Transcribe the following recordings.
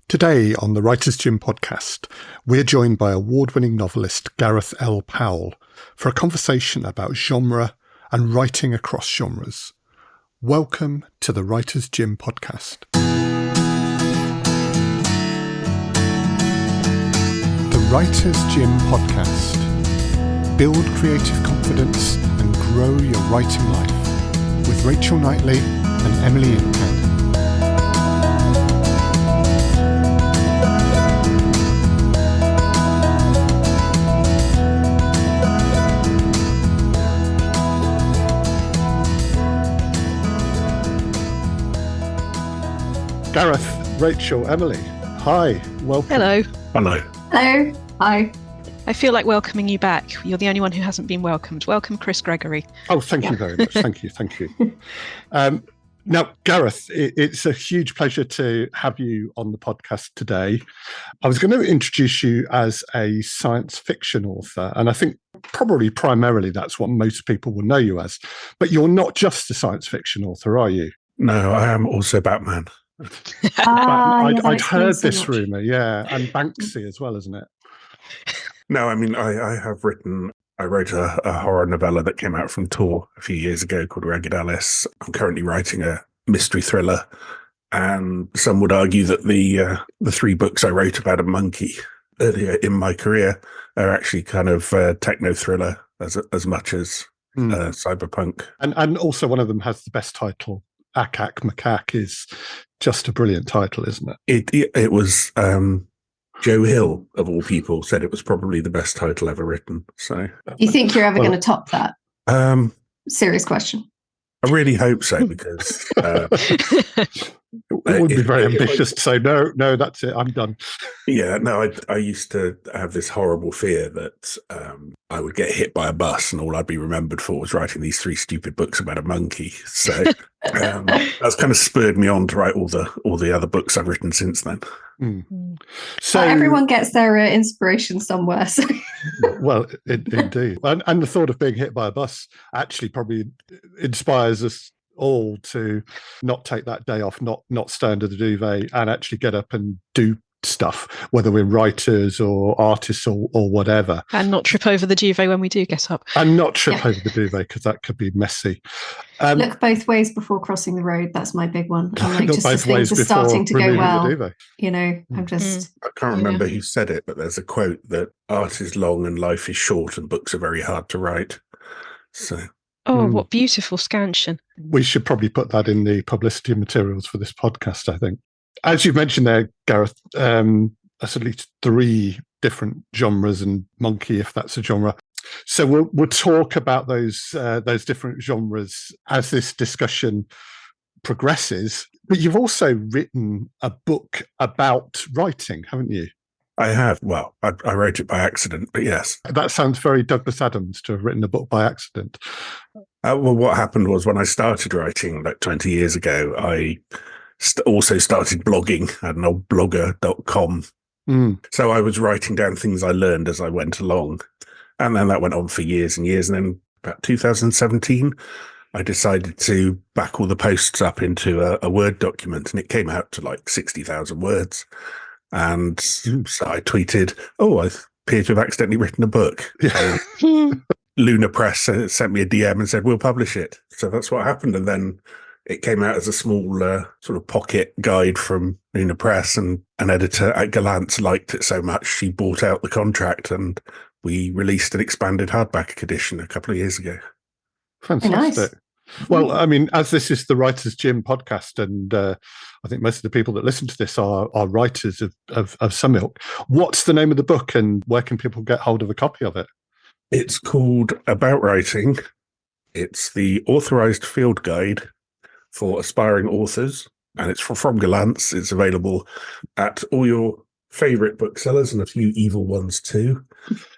Today on the Writer's Gym podcast, we're joined by award-winning novelist Gareth L Powell for a conversation about genre and writing across genres. Welcome to the Writer's Gym podcast. The Writer's Gym podcast. Build creative confidence and grow your writing life with Rachel Knightley and Emily Inkpen. Gareth, Rachel, Emily, hi, welcome. Hello. Hello. Hello. Hi. I feel like welcoming you back. You're the only one who hasn't been welcomed. Welcome, Chris Gregory. Oh, thank you very much. Thank you. Now, Gareth, it's a huge pleasure to have you on the podcast today. I was going to introduce you as a science fiction author, and I think probably primarily that's what most people will know you as. But you're not just a science fiction author, are you? No, I am also Batman. I'd heard this rumour, and Banksy as well, isn't it? No, I mean, I wrote a horror novella that came out from Tor a few years ago called Ragged Alice. I'm currently writing a mystery thriller, and some would argue that the three books I wrote about a monkey earlier in my career are actually kind of techno thriller as much as cyberpunk. And also one of them has the best title. Akak Macaque is just a brilliant title, isn't it? It was Joe Hill, of all people, said it was probably the best title ever written. So, do you think you're ever going to top that? Serious question. I really hope so, because it would be very ambitious to say no, that's it, I'm done. Yeah, no, I used to have this horrible fear that I would get hit by a bus and all I'd be remembered for was writing these three stupid books about a monkey. So that's kind of spurred me on to write all the other books I've written since then. So everyone gets their inspiration somewhere. So. Well, indeed. And the thought of being hit by a bus actually probably inspires us all to not take that day off, not stay under the duvet and actually get up and do stuff, whether we're writers or artists or whatever. And not trip over the duvet when we do get up. And not trip over the duvet, because that could be messy. Look both ways before crossing the road. That's my big one. I'm like, look just both the ways things are before starting to go well. I'm just... I can't remember who said it, but there's a quote that art is long and life is short and books are very hard to write. So... Oh, what beautiful scansion. We should probably put that in the publicity materials for this podcast, I think. As you've mentioned there, Gareth, there's at least three different genres, and monkey, if that's a genre. So we'll talk about those different genres as this discussion progresses. But you've also written a book about writing, haven't you? I have. Well, I wrote it by accident, but yes. That sounds very Douglas Adams to have written a book by accident. Well, what happened was when I started writing like 20 years ago, I also started blogging at an old blogger.com. So I was writing down things I learned as I went along. And then that went on for years and years. And then about 2017, I decided to back all the posts up into a Word document, and it came out to like 60,000 words. And so I tweeted, I appear to have accidentally written a book. Luna Press sent me a DM and said, we'll publish it. So that's what happened. And then it came out as a small sort of pocket guide from Luna Press, and an editor at Gollancz liked it so much, she bought out the contract and we released an expanded hardback edition a couple of years ago. Fantastic. Nice. Well, I mean, as this is the Writer's Gym podcast, and I think most of the people that listen to this are writers of some ilk, what's the name of the book and where can people get hold of a copy of it? It's called About Writing. It's the authorized field guide for aspiring authors, and it's from Gollancz. It's available at all your favourite booksellers and a few evil ones too.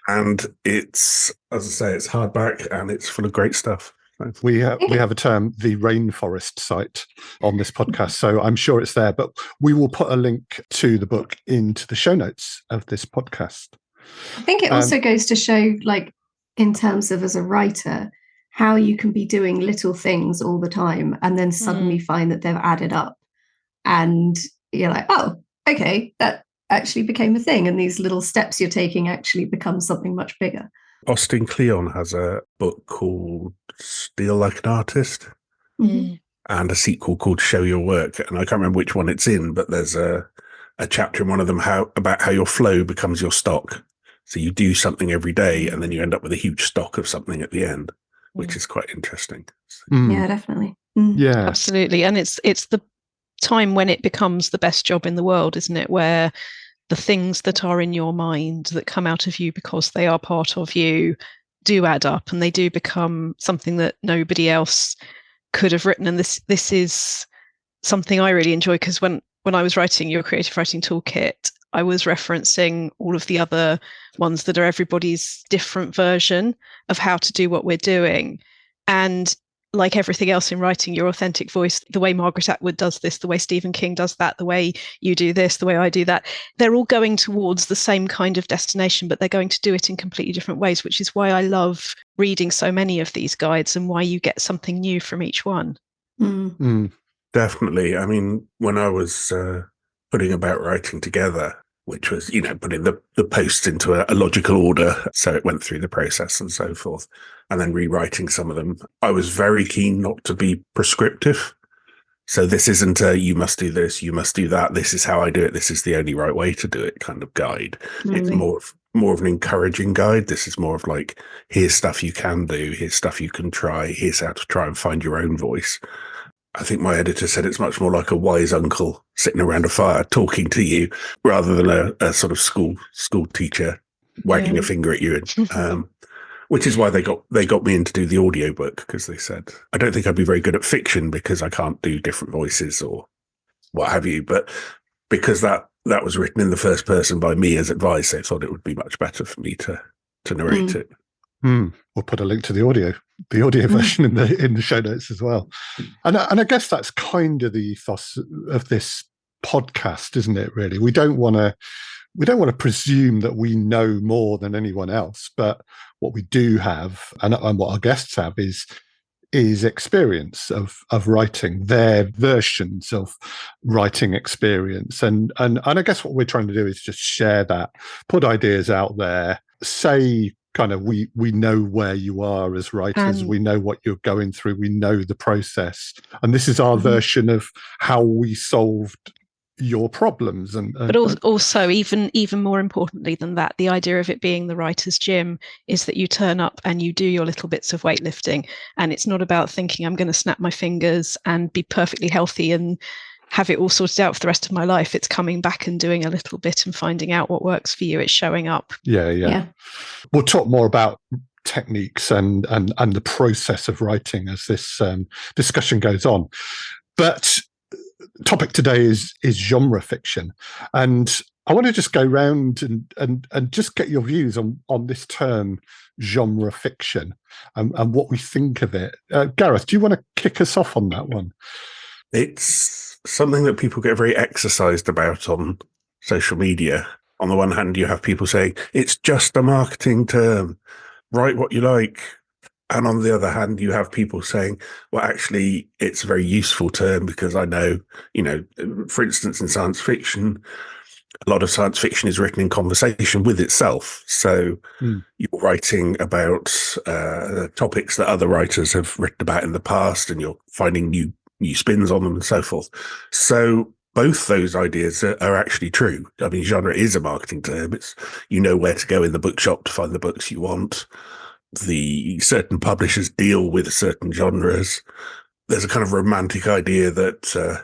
And it's, as I say, it's hardback and it's full of great stuff. We have a term, the rainforest site, on this podcast, so I'm sure it's there. But we will put a link to the book into the show notes of this podcast. I think it also goes to show, like, in terms of as a writer, how you can be doing little things all the time and then suddenly find that they've added up. And you're like, oh, okay, that actually became a thing, and these little steps you're taking actually become something much bigger. Austin Kleon has a book called Steal Like an Artist and a sequel called Show Your Work. And I can't remember which one it's in, but there's a chapter in one of them about how your flow becomes your stock. So you do something every day and then you end up with a huge stock of something at the end, which is quite interesting. Yeah, definitely. Yeah, absolutely. And it's the time when it becomes the best job in the world, isn't it? Where the things that are in your mind that come out of you because they are part of you do add up, and they do become something that nobody else could have written. And this is something I really enjoy, because when I was writing your creative writing toolkit, I was referencing all of the other ones that are everybody's different version of how to do what we're doing. And like everything else in writing, your authentic voice, the way Margaret Atwood does this, the way Stephen King does that, the way you do this, the way I do that, they're all going towards the same kind of destination, but they're going to do it in completely different ways, which is why I love reading so many of these guides and why you get something new from each one. Definitely. I mean, when I was putting About Writing together, which was, putting the posts into a logical order so it went through the process and so forth, and then rewriting some of them, I was very keen not to be prescriptive. So this isn't a, you must do this, you must do that, this is how I do it, this is the only right way to do it kind of guide. It's more of an encouraging guide. This is more of like, here's stuff you can do, here's stuff you can try, here's how to try and find your own voice. I think my editor said it's much more like a wise uncle sitting around a fire talking to you, rather than a sort of school teacher wagging a finger at you. Which is why they got me in to do the audiobook, because they said, I don't think I'd be very good at fiction because I can't do different voices or what have you. But because that was written in the first person by me as advice, they thought it would be much better for me to narrate it. We'll put a link to the audio version in the show notes as well. And I guess that's kind of the ethos of this podcast, isn't it? Really, we don't want to presume that we know more than anyone else, but what we do have, and what our guests have, is experience of writing, their versions of writing experience, and I guess what we're trying to do is just share that, put ideas out there, say kind of we know where you are as writers, we know what you're going through, we know the process, and this is our version of how we solved your problems. But also even more importantly than that, the idea of it being the writer's gym is that you turn up and you do your little bits of weightlifting, and it's not about thinking I'm going to snap my fingers and be perfectly healthy and have it all sorted out for the rest of my life. It's coming back and doing a little bit and finding out what works for you. It's showing up. Yeah. We'll talk more about techniques and the process of writing as this discussion goes on. But topic today is genre fiction, and I want to just go round and just get your views on this term genre fiction and what we think of it. Gareth, do you want to kick us off on that one? It's something that people get very exercised about on social media. On the one hand, you have people saying it's just a marketing term, write what you like. And on the other hand, you have people saying, well, actually, it's a very useful term because I know, for instance, in science fiction, a lot of science fiction is written in conversation with itself. So you're writing about topics that other writers have written about in the past, and you're finding new spins on them and so forth. So both those ideas are actually true. I mean, genre is a marketing term. It's, where to go in the bookshop to find the books you want. The certain publishers deal with certain genres. There's a kind of romantic idea that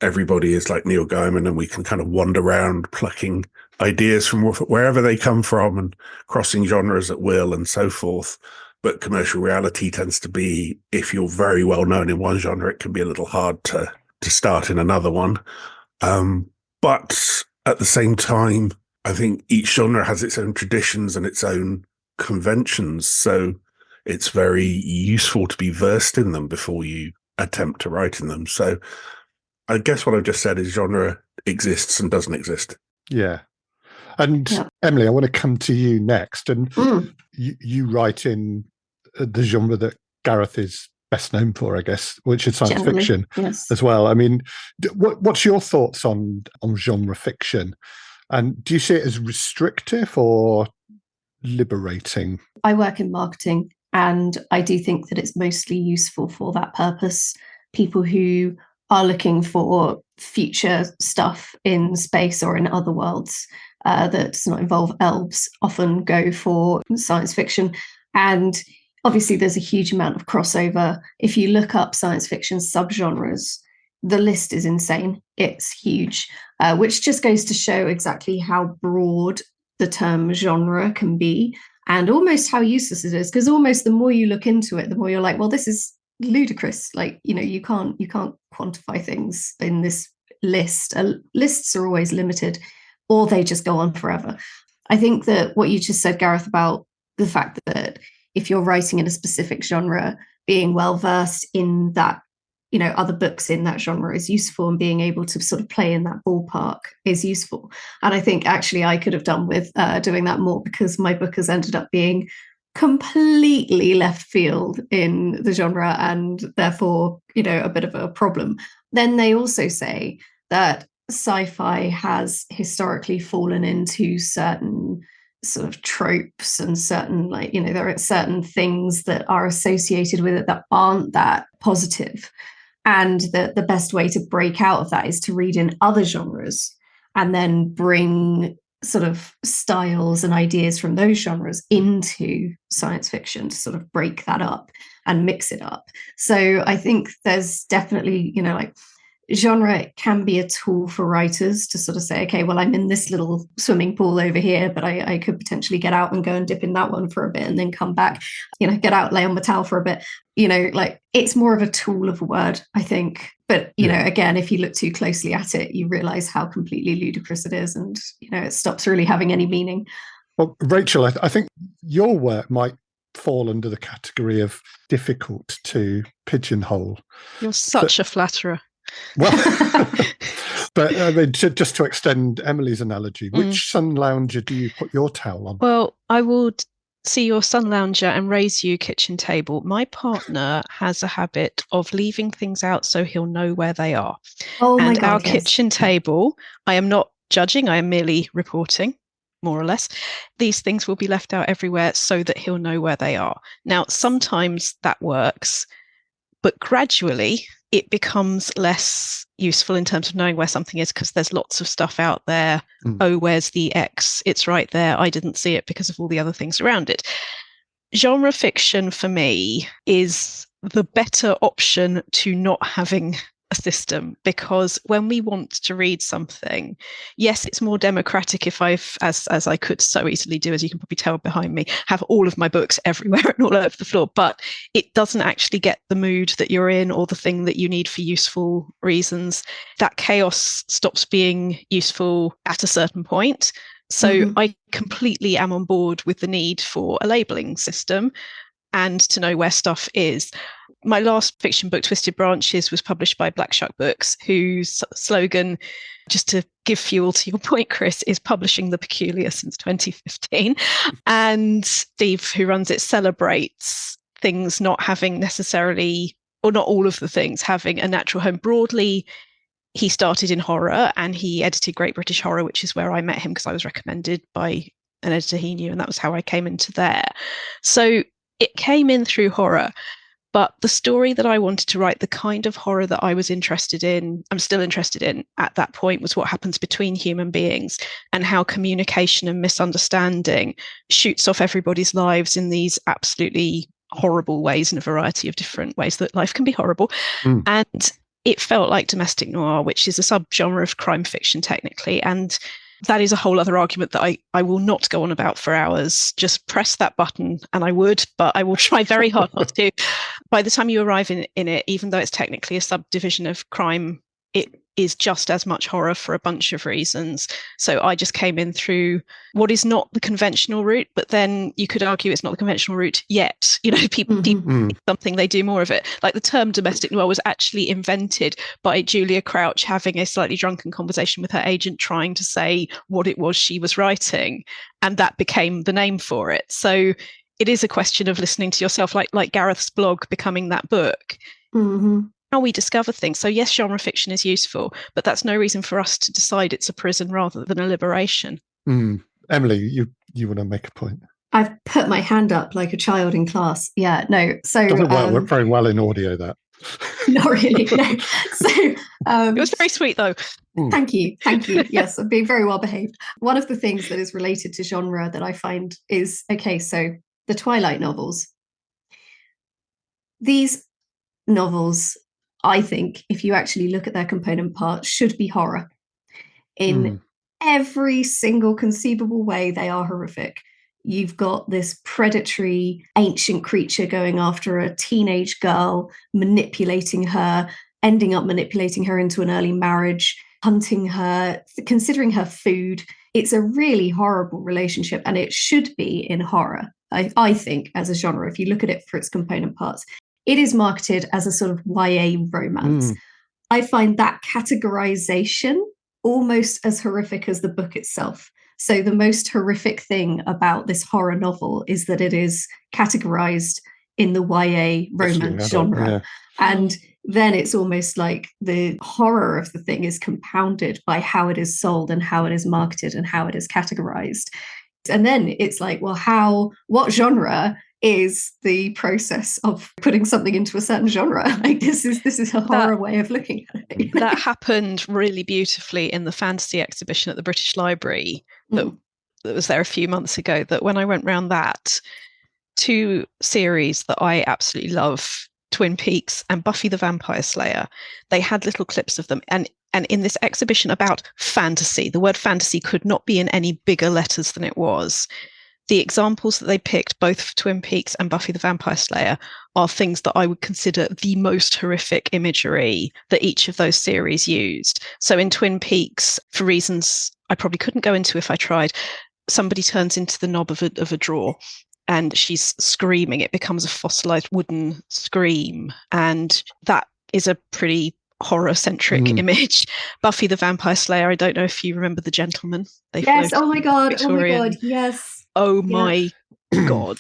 everybody is like Neil Gaiman, and we can kind of wander around plucking ideas from wherever they come from and crossing genres at will and so forth. But commercial reality tends to be, if you're very well known in one genre, it can be a little hard to start in another one. But at the same time, I think each genre has its own traditions and its own conventions. So it's very useful to be versed in them before you attempt to write in them. So I guess what I've just said is genre exists and doesn't exist. Yeah. And Emily, I want to come to you next. And you write in the genre that Gareth is best known for, I guess, which is science Generally, fiction yes. as well. I mean, what's your thoughts on genre fiction? And do you see it as restrictive or liberating? I work in marketing, and I do think that it's mostly useful for that purpose. People who are looking for future stuff in space or in other worlds that does not involve elves often go for science fiction. And obviously there's a huge amount of crossover. If you look up science fiction subgenres, the list is insane. It's huge, which just goes to show exactly how broad the term genre can be, and almost how useless it is, because almost the more you look into it, the more you're like, well, this is ludicrous. Like, you can't quantify things in this list. Lists are always limited, or they just go on forever. I think that what you just said, Gareth, about the fact that if you're writing in a specific genre, being well versed in that, other books in that genre is useful, and being able to sort of play in that ballpark is useful. And I think actually I could have done with doing that more, because my book has ended up being completely left field in the genre, and therefore, a bit of a problem. Then they also say that sci-fi has historically fallen into certain sort of tropes and certain, there are certain things that are associated with it that aren't that positive. And the best way to break out of that is to read in other genres and then bring sort of styles and ideas from those genres into science fiction to sort of break that up and mix it up. So I think there's definitely, genre can be a tool for writers to sort of say, okay, well, I'm in this little swimming pool over here, but I could potentially get out and go and dip in that one for a bit and then come back, get out, lay on my towel for a bit. It's more of a tool of a word, I think. But, again, if you look too closely at it, you realize how completely ludicrous it is, and, it stops really having any meaning. Well, Rachel, I think your work might fall under the category of difficult to pigeonhole. You're such a flatterer. Well, but I mean, just to extend Emily's analogy, which sun lounger do you put your towel on? Well, I would see your sun lounger and raise you kitchen table. My partner has a habit of leaving things out so he'll know where they are. Oh my God, our yes. kitchen table, I am not judging, I am merely reporting, more or less. These things will be left out everywhere so that he'll know where they are. Now, sometimes that works, but gradually it becomes less useful in terms of knowing where something is, because there's lots of stuff out there. Oh, where's the X? It's right there. I didn't see it because of all the other things around it. Genre fiction for me is the better option to not having a system, because when we want to read something, yes, it's more democratic if I've, as I could so easily do, as you can probably tell behind me, have all of my books everywhere and all over the floor, but it doesn't actually get the mood that you're in or the thing that you need for useful reasons. That chaos stops being useful at a certain point. So I completely am on board with the need for a labeling system and to know where stuff is. My last fiction book, Twisted Branches, was published by Black Shuck Books, whose slogan, just to give fuel to your point, Chris, is publishing the peculiar since 2015. And Steve, who runs it, celebrates things not having necessarily, or not all of the things, having a natural home. Broadly, he started in horror and he edited Great British Horror, which is where I met him because I was recommended by an editor he knew, and that was how I came into there. So it came in through horror. But the story that I wanted to write, the kind of horror that I was interested in, I'm still interested in at that point, was what happens between human beings and how communication and misunderstanding shoots off everybody's lives in these absolutely horrible ways, in a variety of different ways that life can be horrible. And it felt like domestic noir, which is a subgenre of crime fiction technically. And that is a whole other argument that I will not go on about for hours. Just press that button and I would, but I will try very hard not to. By the time you arrive in it, even though it's technically a subdivision of crime, it is just as much horror for a bunch of reasons. So I just came in through what is not the conventional route, but then you could argue it's not the conventional route yet. People something, they do more of it. Like the term domestic noir was actually invented by Julia Crouch having a slightly drunken conversation with her agent trying to say what it was she was writing, and that became the name for it. So it is a question of listening to yourself, like Gareth's blog becoming that book. Mm-hmm. How we discover things. So yes, genre fiction is useful, but that's no reason for us to decide it's a prison rather than a liberation. Emily, you want to make a point? I've put my hand up like a child in class. Yeah, no. So doesn't work very well in audio, that. Not really, no. So it was very sweet though. Thank you. Yes, I'm being very well behaved. One of the things that is related to genre that I find is, okay, so the Twilight novels. These novels, I think, if you actually look at their component parts, should be horror. In every single conceivable way, they are horrific. You've got this predatory ancient creature going after a teenage girl, manipulating her, ending up manipulating her into an early marriage, hunting her, considering her food. It's a really horrible relationship, and it should be in horror, I think, as a genre, if you look at it for its component parts. It is marketed as a sort of YA romance. I find that categorization almost as horrific as the book itself. So the most horrific thing about this horror novel is that it is categorized in the YA romance genre. Yeah. And then it's almost like the horror of the thing is compounded by how it is sold and how it is marketed and how it is categorized. And then it's like, well, what genre is the process of putting something into a certain genre? Like this is a horror way of looking at it. That happened really beautifully in the fantasy exhibition at the British Library that was there a few months ago, that when I went round that, two series that I absolutely love, Twin Peaks and Buffy the Vampire Slayer, they had little clips of them. And in this exhibition about fantasy, the word fantasy could not be in any bigger letters than it was. The examples that they picked, both for Twin Peaks and Buffy the Vampire Slayer, are things that I would consider the most horrific imagery that each of those series used. So in Twin Peaks, for reasons I probably couldn't go into if I tried, somebody turns into the knob of a drawer and she's screaming. It becomes a fossilized wooden scream. And that is a pretty horror-centric image. Buffy the Vampire Slayer, I don't know if you remember The Gentleman. Yes, oh my God, yes. Oh my God.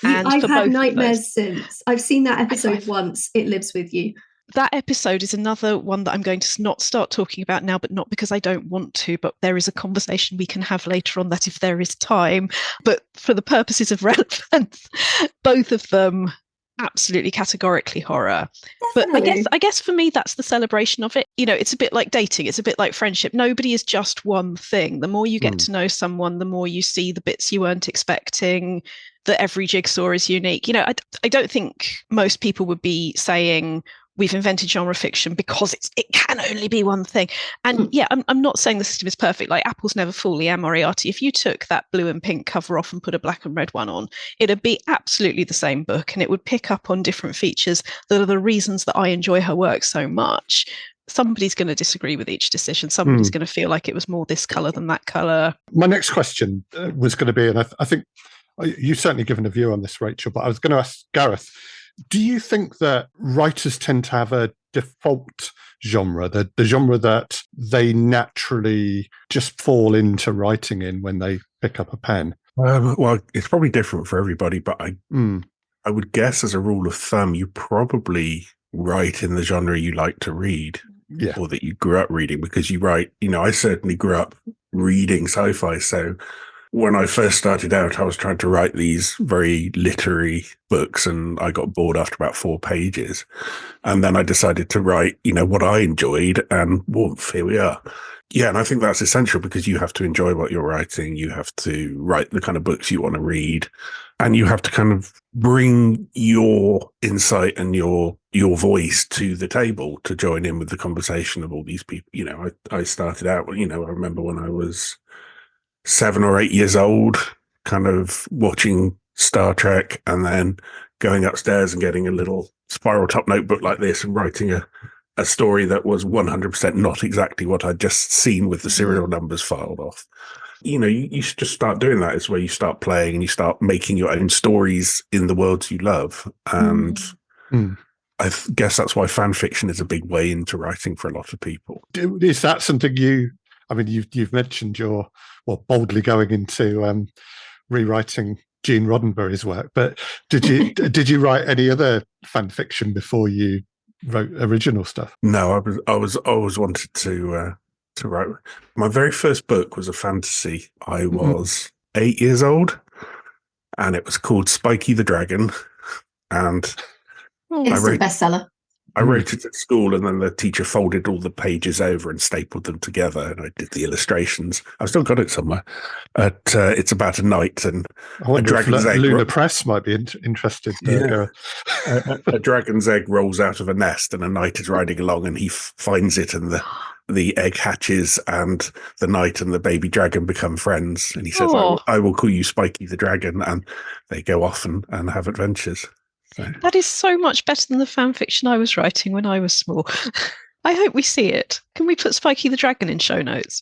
And I've had nightmares since. I've seen that episode once. It lives with you. That episode is another one that I'm going to not start talking about now, but not because I don't want to, but there is a conversation we can have later on that if there is time. But for the purposes of relevance, both of them absolutely categorically horror. Definitely. But I guess for me that's the celebration of it. You know, it's a bit like dating, it's a bit like friendship. Nobody is just one thing. The more you get to know someone, the more you see the bits you weren't expecting, that every jigsaw is unique. You know, I don't think most people would be saying we've invented genre fiction because it can only be one thing. And yeah, I'm not saying the system is perfect. Like apples never fall, Liam Moriarty. If you took that blue and pink cover off and put a black and red one on, it'd be absolutely the same book, and it would pick up on different features that are the reasons that I enjoy her work so much. Somebody's going to disagree with each decision. Somebody's going to feel like it was more this colour than that colour. My next question was going to be, and I think you've certainly given a view on this, Rachel, but I was going to ask Gareth, do you think that writers tend to have a default genre, the genre that they naturally just fall into writing in when they pick up a pen? Well, it's probably different for everybody, but I would guess as a rule of thumb, you probably write in the genre you like to read, or that you grew up reading, because you write, you know, I certainly grew up reading sci-fi, so when I first started out, I was trying to write these very literary books, and I got bored after about 4 pages. And then I decided to write, you know, what I enjoyed, and woof, here we are. Yeah, and I think that's essential because you have to enjoy what you're writing. You have to write the kind of books you want to read, and you have to kind of bring your insight and your voice to the table to join in with the conversation of all these people. You know, I started out, you know, I remember when I was 7 or 8 years old, kind of watching Star Trek, and then going upstairs and getting a little spiral top notebook like this and writing a story that was 100% not exactly what I'd just seen with the serial numbers filed off. You know, you should just start doing that. It's where you start playing and you start making your own stories in the worlds you love. And I guess that's why fan fiction is a big way into writing for a lot of people. Is that something you've mentioned your boldly going into rewriting Gene Roddenberry's work. But did you write any other fan fiction before you wrote original stuff? No, I always wanted to write. My very first book was a fantasy. I was 8 years old, and it was called Spiky the Dragon. And it's a bestseller. I wrote it at school, and then the teacher folded all the pages over and stapled them together, and I did the illustrations. I've still got it somewhere. It's about a knight and a dragon's egg. Luna Press might be interested. A dragon's egg rolls out of a nest, and a knight is riding along, and he finds it, and the egg hatches, and the knight and the baby dragon become friends. And he says, I will call you Spiky the Dragon, and they go off and have adventures. So. That is so much better than the fan fiction I was writing when I was small. I hope we see it. Can we put Spiky the Dragon in show notes?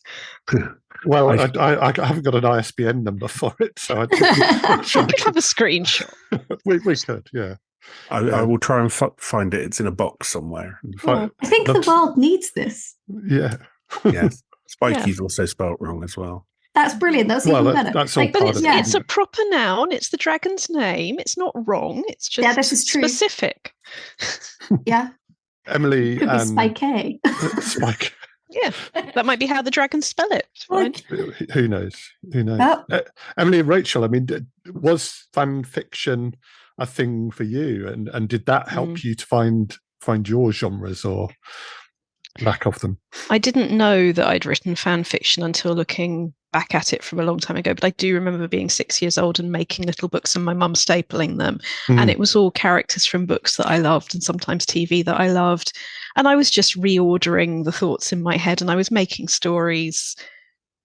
Well, I haven't got an ISBN number for it, so I could have a screenshot. we could, yeah. I will try and find it. It's in a box somewhere. I think the world needs this. Yeah. Yes. Spiky's also spelt wrong as well. That's brilliant. That's even better. That's all part of it. It's a proper noun. It's the dragon's name. It's not wrong. It's just this is true. Specific. Yeah. Emily could and Spike. Spike. Yeah, that might be how the dragons spell it. Who knows? Emily and Rachel, I mean, was fan fiction a thing for you, and did that help you to find your genres or lack of them? I didn't know that I'd written fan fiction until looking back at it from a long time ago, but I do remember being 6 years old and making little books and my mum stapling them, and it was all characters from books that I loved and sometimes TV that I loved, and I was just reordering the thoughts in my head, and I was making stories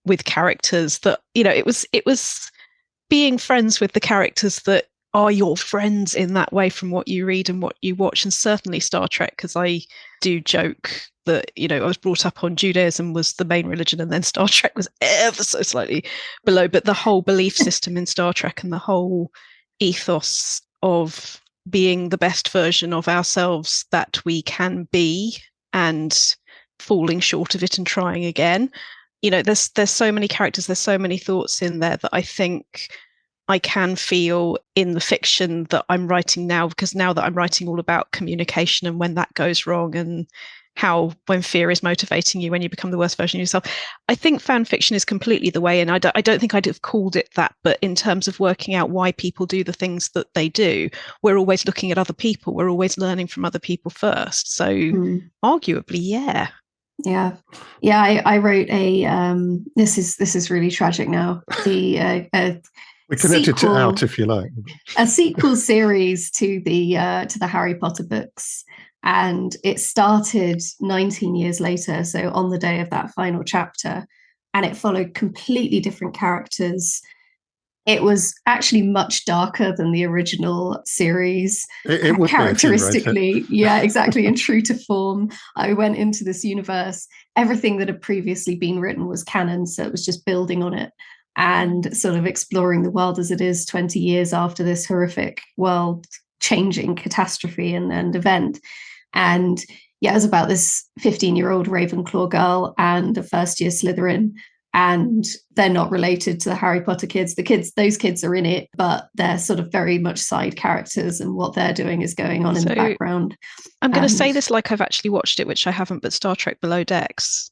with characters that, it was being friends with the characters that are your friends in that way from what you read and what you watch. And certainly Star Trek, because I do joke that, I was brought up on Judaism was the main religion, and then Star Trek was ever so slightly below. But the whole belief system in Star Trek and the whole ethos of being the best version of ourselves that we can be and falling short of it and trying again. There's so many characters, there's so many thoughts in there that I think I can feel in the fiction that I'm writing now, because now that I'm writing all about communication and when that goes wrong and how when fear is motivating you, when you become the worst version of yourself, I think fan fiction is completely the way. And I don't think I'd have called it that, but in terms of working out why people do the things that they do, we're always looking at other people. We're always learning from other people first. So arguably, yeah. Yeah. I wrote this is really tragic now. We can edit it out if you like. A sequel series to the Harry Potter books, and it started 19 years later, so on the day of that final chapter, and it followed completely different characters. It was actually much darker than the original series. It would characteristically, yeah, exactly. And true to form, I went into this universe. Everything that had previously been written was canon, so it was just building on it and sort of exploring the world as it is 20 years after this horrific world-changing catastrophe and event. And yeah, it was about this 15-year-old Ravenclaw girl and a first-year Slytherin, and they're not related to the Harry Potter kids. Those kids are in it, but they're sort of very much side characters, and what they're doing is going on in the background. I'm going to say this like I've actually watched it, which I haven't, but Star Trek Below Decks.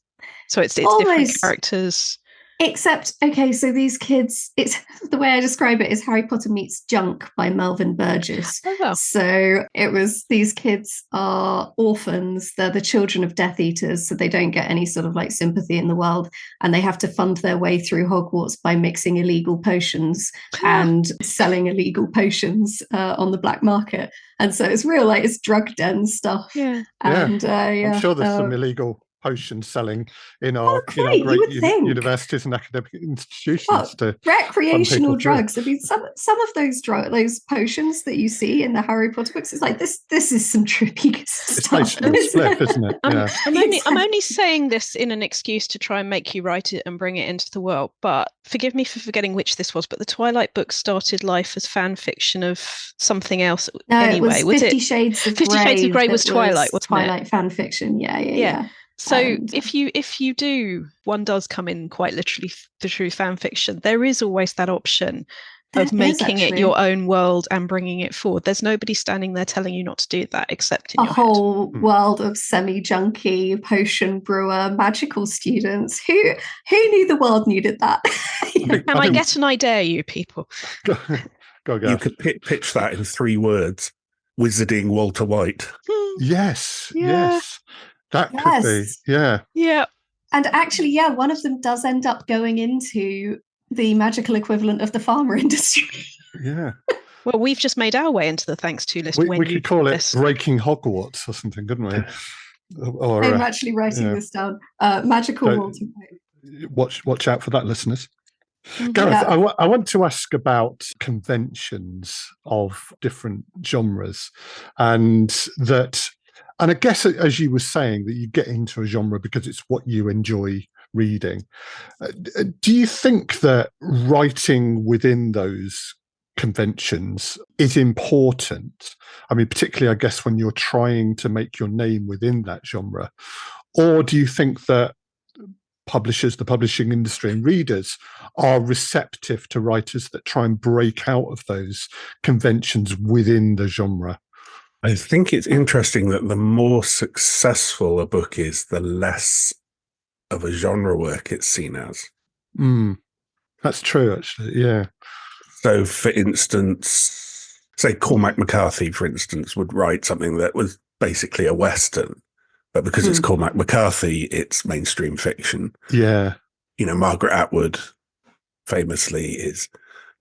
So it's different characters. Except, okay, so these kids, it's the way I describe it is Harry Potter meets Junk by Melvin Burgess. Oh, wow. So these kids are orphans. They're the children of Death Eaters, so they don't get any sort of sympathy in the world, and they have to fund their way through Hogwarts by mixing illegal potions and selling illegal potions on the black market. And so it's real, it's drug den stuff. Yeah. And I'm sure there's some illegal potion selling in our great universities and academic institutions. Recreational drugs. I mean, some of those potions that you see in the Harry Potter books, it's like this is some trippy stuff. It's split, isn't it? Yeah. I'm only saying this in an excuse to try and make you write it and bring it into the world. But forgive me for forgetting which this was. But the Twilight books started life as fan fiction of something else. No, anyway, it was 50 Shades of Grey. 50 Shades of Grey was Twilight, wasn't Twilight it? fan fiction. Yeah. So if you do, one does come in quite literally through fan fiction. There is always that option of making it your own world and bringing it forward. There's nobody standing there telling you not to do that except in a your whole world of semi-junkie, potion brewer, magical students. Who knew the world needed that? Can I get an idea, you people? Go, you could pitch that in 3 words: wizarding Walter White. Yes, Yeah. yes, that could be, yeah. And actually, one of them does end up going into the magical equivalent of the pharma industry. Yeah. Well, we've just made our way into the thanks to list. We could call it Breaking Hogwarts or something, couldn't we? Or, I'm actually writing this down. Magical Walter White. Watch out for that, listeners. Gareth, I want to ask about conventions of different genres, and I guess, as you were saying, that you get into a genre because it's what you enjoy reading. Do you think that writing within those conventions is important? I mean, particularly, I guess, when you're trying to make your name within that genre, or do you think that publishers, the publishing industry, and readers are receptive to writers that try and break out of those conventions within the genre? I think it's interesting that the more successful a book is, the less of a genre work it's seen as. That's true, actually. Yeah. So, for instance, say Cormac McCarthy, for instance, would write something that was basically a Western, but because it's Cormac McCarthy, it's mainstream fiction. Yeah. You know, Margaret Atwood famously is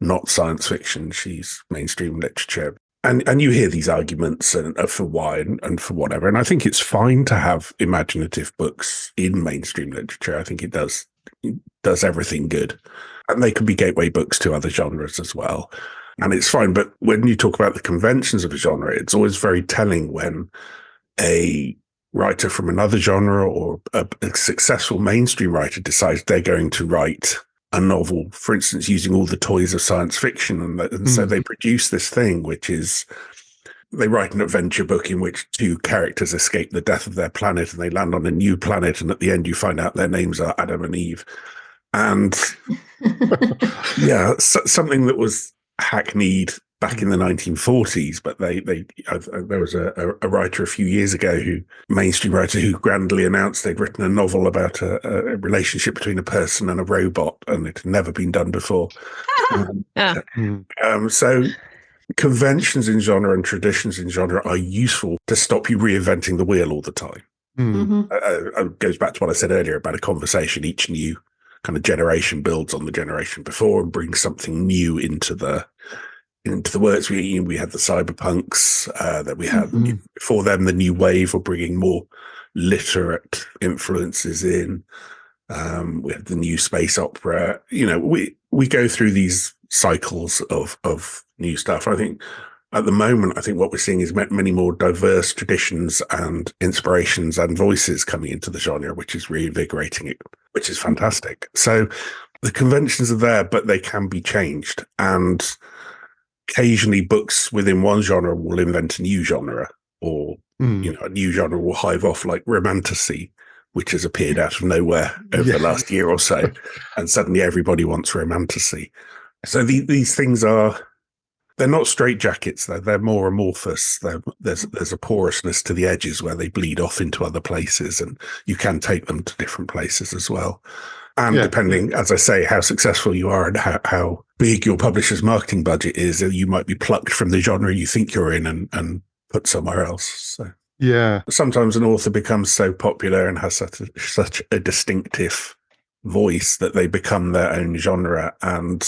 not science fiction. She's mainstream literature. And you hear these arguments for why and for whatever. And I think it's fine to have imaginative books in mainstream literature. I think it does everything good. And they can be gateway books to other genres as well. And it's fine. But when you talk about the conventions of a genre, it's always very telling when a writer from another genre or a successful mainstream writer decides they're going to write a novel, for instance, using all the toys of science fiction. And so they produce this thing, which is they write an adventure book in which 2 characters escape the death of their planet and they land on a new planet. And at the end, you find out their names are Adam and Eve. And something that was hackneyed back in the 1940s, but there was a writer a few years ago, mainstream writer, who grandly announced they'd written a novel about a relationship between a person and a robot, and it had never been done before. So conventions in genre and traditions in genre are useful to stop you reinventing the wheel all the time. It goes back to what I said earlier about a conversation. Each new kind of generation builds on the generation before and brings something new into the works. We had the cyberpunks that we had before them. The new wave were bringing more literate influences in. We had the new space opera. You know, we go through these cycles of new stuff. I think at the moment, I think what we're seeing is many more diverse traditions and inspirations and voices coming into the genre, which is reinvigorating it, which is fantastic. So the conventions are there, but they can be changed. And occasionally books within one genre will invent a new genre, or a new genre will hive off, like romantasy, which has appeared out of nowhere over the last year or so, and suddenly everybody wants romantasy. So these things they're not straitjackets, they're more amorphous. There's a porousness to the edges where they bleed off into other places, and you can take them to different places as well. And depending, as I say, how successful you are and how big your publisher's marketing budget is, you might be plucked from the genre you think you're in and put somewhere else. So sometimes an author becomes so popular and has such a distinctive voice that they become their own genre. And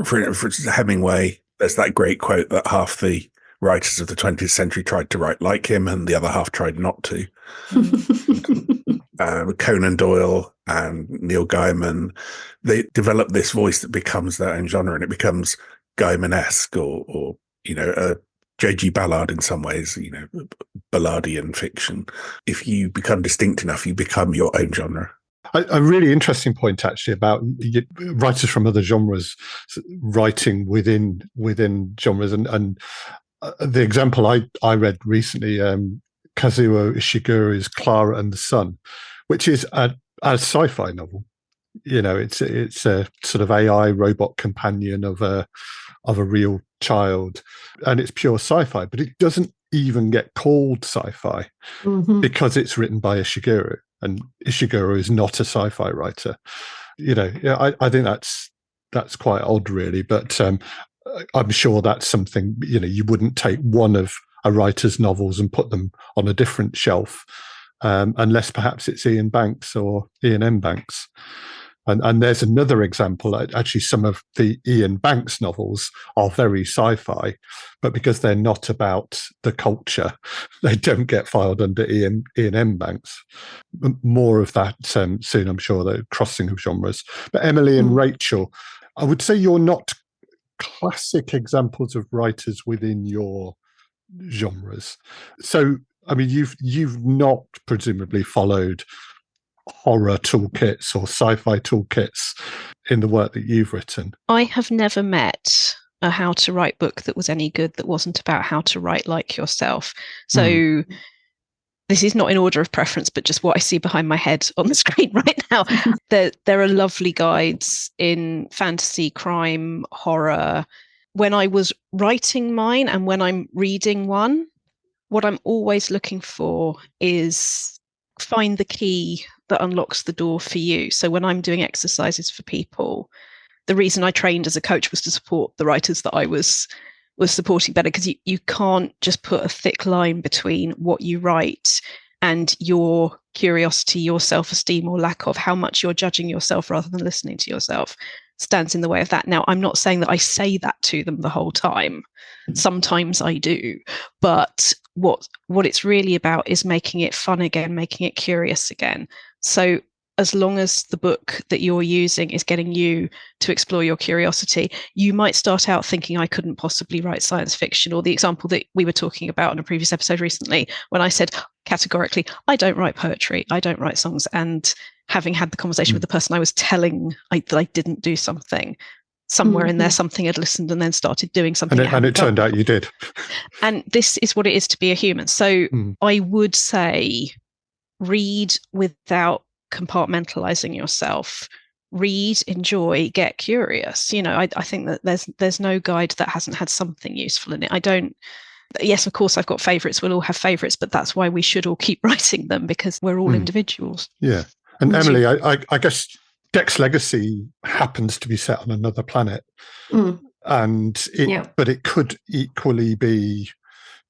for Hemingway, there's that great quote that half the writers of the 20th century tried to write like him and the other half tried not to. Conan Doyle and Neil Gaiman, they develop this voice that becomes their own genre, and it becomes Gaiman-esque or J.G. Ballard in some ways, Ballardian fiction. If you become distinct enough, you become your own genre. A really interesting point, actually, about writers from other genres writing within genres, and the example I read recently, Kazuo Ishiguro's Clara and the Sun, which is a sci-fi novel, It's a sort of AI robot companion of a real child, and it's pure sci-fi, but it doesn't even get called sci-fi because it's written by Ishiguro, and Ishiguro is not a sci-fi writer. I think that's quite odd, really, but I'm sure that's something, you wouldn't take one of a writer's novels and put them on a different shelf, unless perhaps it's Ian Banks or Ian M. Banks. And there's another example. Actually, some of the Ian Banks novels are very sci-fi, but because they're not about the culture, they don't get filed under Ian M. Banks. More of that soon, I'm sure, the crossing of genres. But Emily and Rachel, I would say you're not classic examples of writers within your genres. So, I mean, you've not presumably followed horror toolkits or sci-fi toolkits in the work that you've written. I have never met a how to write book that was any good that wasn't about how to write like yourself. So this is not in order of preference, but just what I see behind my head on the screen right now. There are lovely guides in fantasy, crime, horror. When I was writing mine and when I'm reading one, what I'm always looking for is find the key that unlocks the door for you. So when I'm doing exercises for people, the reason I trained as a coach was to support the writers that I was supporting better, because you can't just put a thick line between what you write and your curiosity, your self-esteem or lack of, how much you're judging yourself rather than listening to yourself stands in the way of that. Now, I'm not saying that I say that to them the whole time. Sometimes I do, but what it's really about is making it fun again, making it curious again. So as long as the book that you're using is getting you to explore your curiosity, you might start out thinking, I couldn't possibly write science fiction. Or the example that we were talking about in a previous episode recently, when I said categorically, I don't write poetry, I don't write songs. And having had the conversation with the person I was telling that I didn't do something, somewhere in there, something had listened and then started doing something. And it turned out you did. And this is what it is to be a human. So I would say read without compartmentalizing yourself. Read, enjoy, get curious. I think that there's no guide that hasn't had something useful in it. Yes, of course, I've got favorites. We'll all have favorites, but that's why we should all keep writing them, because we're all individuals. Yeah. And Emily, I guess Dex Legacy happens to be set on another planet, but it could equally be,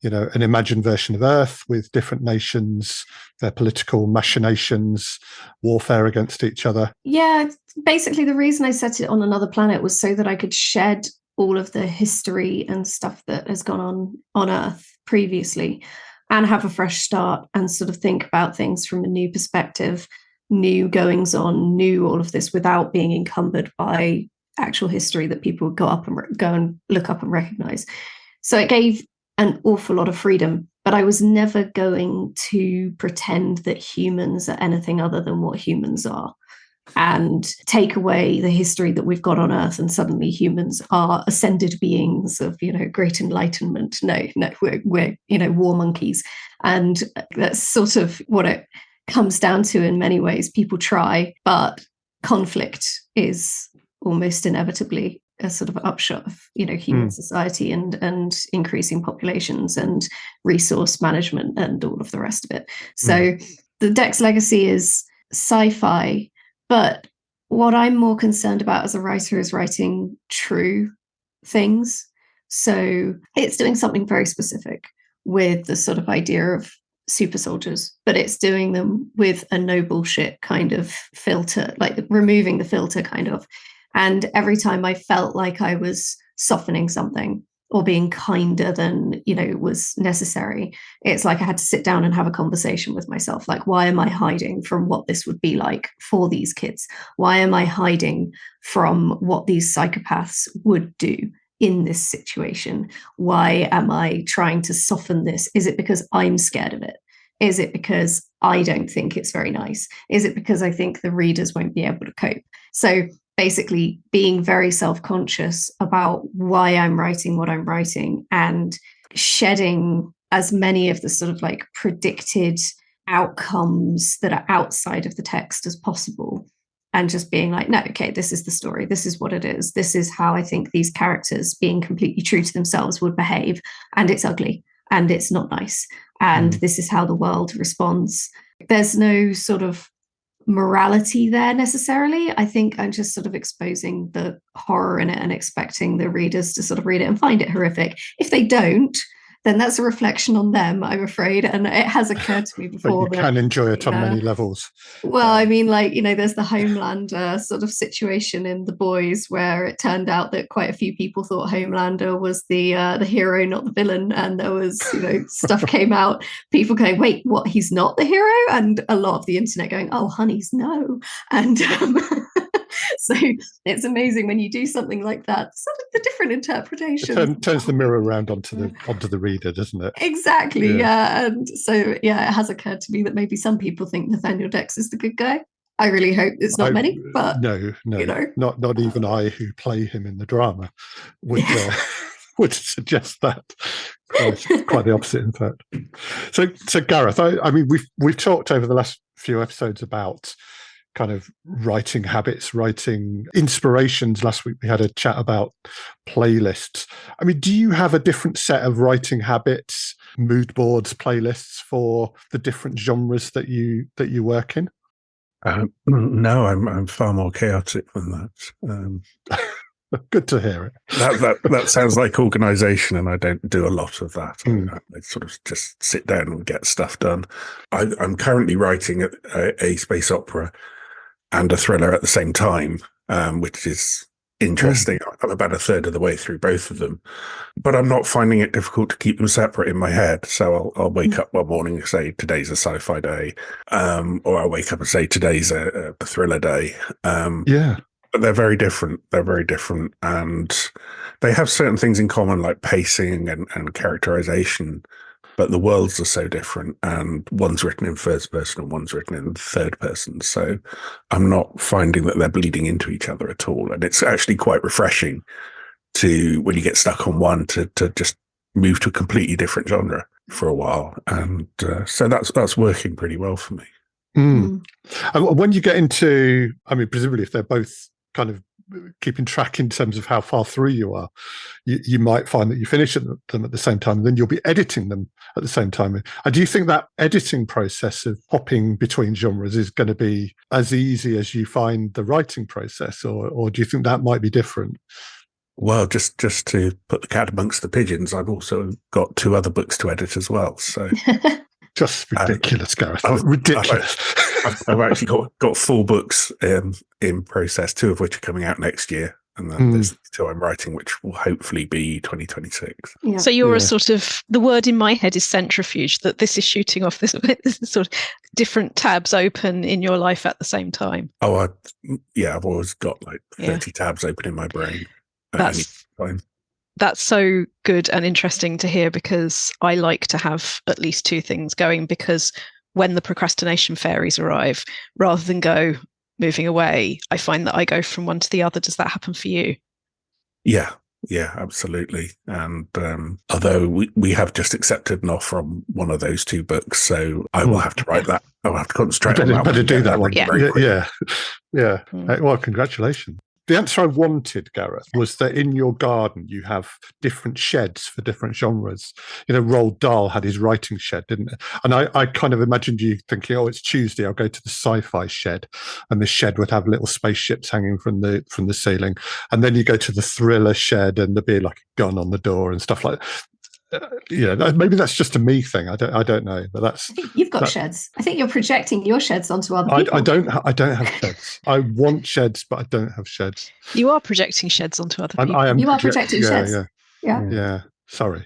an imagined version of Earth with different nations, their political machinations, warfare against each other. Yeah, basically the reason I set it on another planet was so that I could shed all of the history and stuff that has gone on Earth previously and have a fresh start and sort of think about things from a new perspective, new goings on, new all of this, without being encumbered by actual history that people would go and look up and recognize. So it gave an awful lot of freedom, but I was never going to pretend that humans are anything other than what humans are and take away the history that we've got on Earth and suddenly humans are ascended beings of, great enlightenment. No, we're war monkeys. And that's sort of what it comes down to in many ways. People try, but conflict is almost inevitably a sort of upshot of human society and increasing populations and resource management and all of the rest of it. So the Dex Legacy is sci-fi, but what I'm more concerned about as a writer is writing true things. So it's doing something very specific with the sort of idea of super soldiers, but it's doing them with a no bullshit kind of filter, like removing the filter kind of. And every time I felt like I was softening something or being kinder than, was necessary, it's like I had to sit down and have a conversation with myself. Like, why am I hiding from what this would be like for these kids? Why am I hiding from what these psychopaths would do in this situation? Why am I trying to soften this? Is it because I'm scared of it? Is it because I don't think it's very nice? Is it because I think the readers won't be able to cope? So basically being very self-conscious about why I'm writing what I'm writing and shedding as many of the sort of like predicted outcomes that are outside of the text as possible, and just being like, no, okay, this is the story. This is what it is. This is how I think these characters, being completely true to themselves, would behave. And it's ugly and it's not nice. And this is how the world responds. There's no sort of morality there necessarily. I think I'm just sort of exposing the horror in it and expecting the readers to sort of read it and find it horrific. If they don't, then that's a reflection on them, I'm afraid. And it has occurred to me before. But you can enjoy it on many levels. Well, I mean, like, there's the Homelander sort of situation in The Boys, where it turned out that quite a few people thought Homelander was the hero, not the villain. And there was, stuff came out, people going, wait, what, he's not the hero? And a lot of the internet going, oh, honeys, no. And so it's amazing when you do something like that, sort of the different interpretations. It turns the mirror around onto the reader, doesn't it? Exactly, yeah. And so, yeah, it has occurred to me that maybe some people think Nathaniel Dex is the good guy. I really hope it's not many, but no, not even I, who play him in the drama, would suggest that. Quite the opposite, in fact. So Gareth, I mean, we've talked over the last few episodes about kind of writing habits, writing inspirations. Last week we had a chat about playlists. I mean, do you have a different set of writing habits, mood boards, playlists for the different genres that you work in? No, I'm far more chaotic than that. Good to hear it. That sounds like organisation, and I don't do a lot of that. I sort of just sit down and get stuff done. I'm currently writing a space opera and a thriller at the same time, which is interesting. I'm about a third of the way through both of them, but I'm not finding it difficult to keep them separate in my head. So I'll wake up one morning and say, today's a sci-fi day, or I'll wake up and say, today's a thriller day. But they're very different. And they have certain things in common, like pacing and characterization, but the worlds are so different, and one's written in first person and one's written in third person. So I'm not finding that they're bleeding into each other at all. And it's actually quite refreshing to, when you get stuck on one, to just move to a completely different genre for a while. And so that's working pretty well for me. And when you get into, I mean, presumably if they're both kind of keeping track in terms of how far through you are, you might find that you finish them at the same time, and then you'll be editing them at the same time. And do you think that editing process of hopping between genres is going to be as easy as you find the writing process, or do you think that might be different? Well, just to put the cat amongst the pigeons, I've also got 2 other books to edit as well. So just ridiculous, Gareth. Ridiculous. I've actually got 4 books in process, 2 of which are coming out next year. And then there's 2 I'm writing, which will hopefully be 2026. Yeah. So you're a sort of, the word in my head is centrifuge, that this is shooting off this sort of different tabs open in your life at the same time. Oh, I've always got like 30 tabs open in my brain at any time. That's so good and interesting to hear, because I like to have at least 2 things going, because when the procrastination fairies arrive, rather than go moving away, I find that I go from one to the other. Does that happen for you? Yeah, absolutely. And although we have just accepted an offer on one of those 2 books, so I will have to write that. I'll have to concentrate on that. Better do that one. Yeah. Well, congratulations. The answer I wanted, Gareth, was that in your garden you have different sheds for different genres. Roald Dahl had his writing shed, didn't it? And I kind of imagined you thinking, oh, it's Tuesday, I'll go to the sci-fi shed, and the shed would have little spaceships hanging from the ceiling. And then you go to the thriller shed, and there'd be like a gun on the door and stuff like that. Maybe that's just a me thing. I don't know, but that's. I think you've got sheds. I think you're projecting your sheds onto other people. I don't have sheds. I want sheds, but I don't have sheds. You are projecting sheds onto other people. You are projecting sheds. Yeah. Sorry.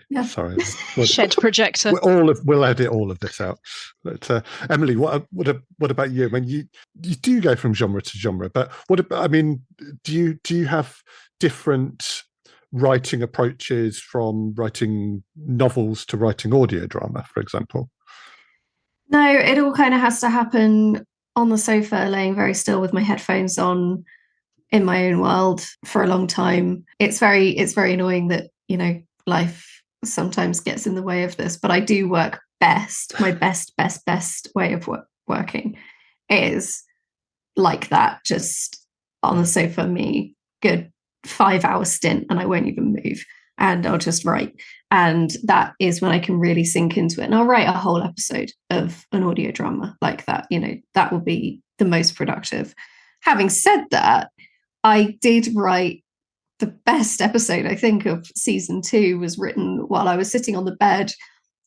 Shed projector. We'll edit all of this out. But Emily, what about you? When you do go from genre to genre, but do you have different writing approaches from writing novels to writing audio drama, for example? No, it all kind of has to happen on the sofa, laying very still with my headphones on, in my own world for a long time. It's very annoying that, life sometimes gets in the way of this, but I do work best. My best way of working is like that, just on the sofa, me, good 5-hour stint, and I won't even move. And I'll just write. And that is when I can really sink into it. And I'll write a whole episode of an audio drama like that. That will be the most productive. Having said that, I did write the best episode, I think, of season 2 was written while I was sitting on the bed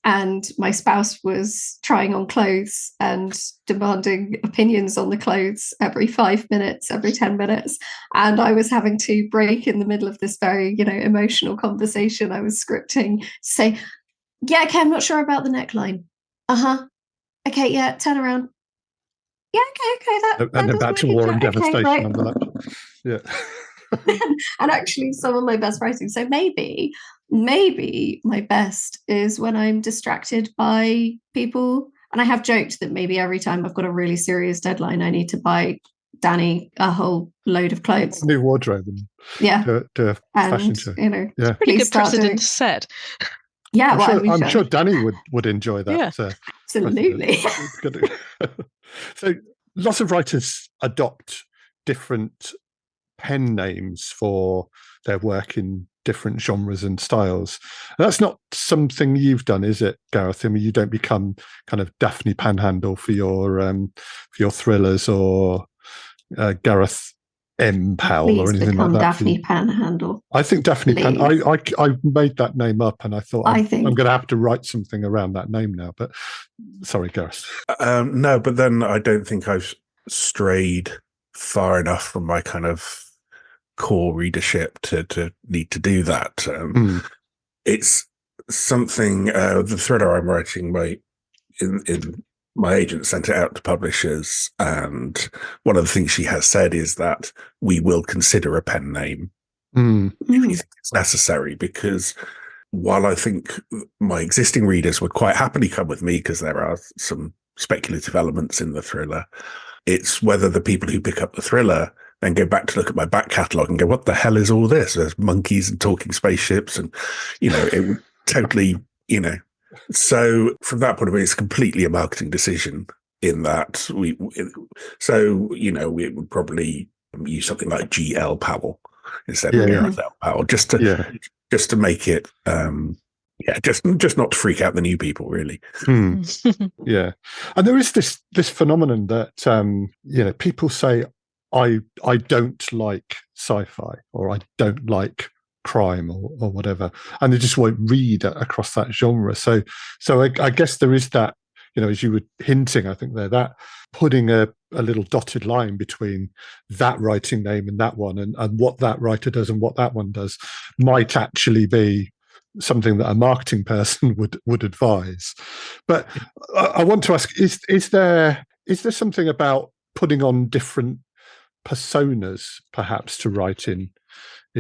and my spouse was trying on clothes and demanding opinions on the clothes every 5 minutes, every 10 minutes. And I was having to break in the middle of this very, emotional conversation I was scripting, say, yeah, okay, I'm not sure about the neckline. Okay, yeah, turn around. Yeah, okay. And then back to War and Devastation right. on the laptop. Yeah. And actually some of my best writing. So maybe my best is when I'm distracted by people. And I have joked that maybe every time I've got a really serious deadline, I need to buy Danny a whole load of clothes. New wardrobe. And do a fashion show. Yeah. Pretty good precedent to set. Yeah, I'm sure Danny would enjoy that. Yeah, absolutely. So lots of writers adopt different pen names for their work in different genres and styles. And that's not something you've done, is it, Gareth? I mean, you don't become kind of Daphne Panhandle for your thrillers, or Gareth M Powell or anything like that. Daphne Panhandle. I think Daphne I made that name up, and I thought I'm going to have to write something around that name now. But sorry, Gareth. No, but then I don't think I've strayed far enough from my kind of core readership to need to do that. It's something, the thriller I'm writing, my agent sent it out to publishers, and one of the things she has said is that we will consider a pen name if you think it's necessary, because while I think my existing readers would quite happily come with me because there are some speculative elements in the thriller, it's whether the people who pick up the thriller then go back to look at my back catalogue and go, what the hell is all this? There's monkeys and talking spaceships, and, it would totally, So from that point of view, it's completely a marketing decision in that we would probably use something like G.L. Powell instead of Gareth L Powell, just to make it, just not to freak out the new people, really. Yeah. And there is this phenomenon that, people say, I don't like sci-fi, or I don't like crime, or whatever, and they just won't read across that genre. So I guess there is that, as you were hinting, I think that putting a little dotted line between that writing name and that one, and what that writer does and what that one does, might actually be something that a marketing person would advise. But I want to ask, is there something about putting on different personas perhaps to write in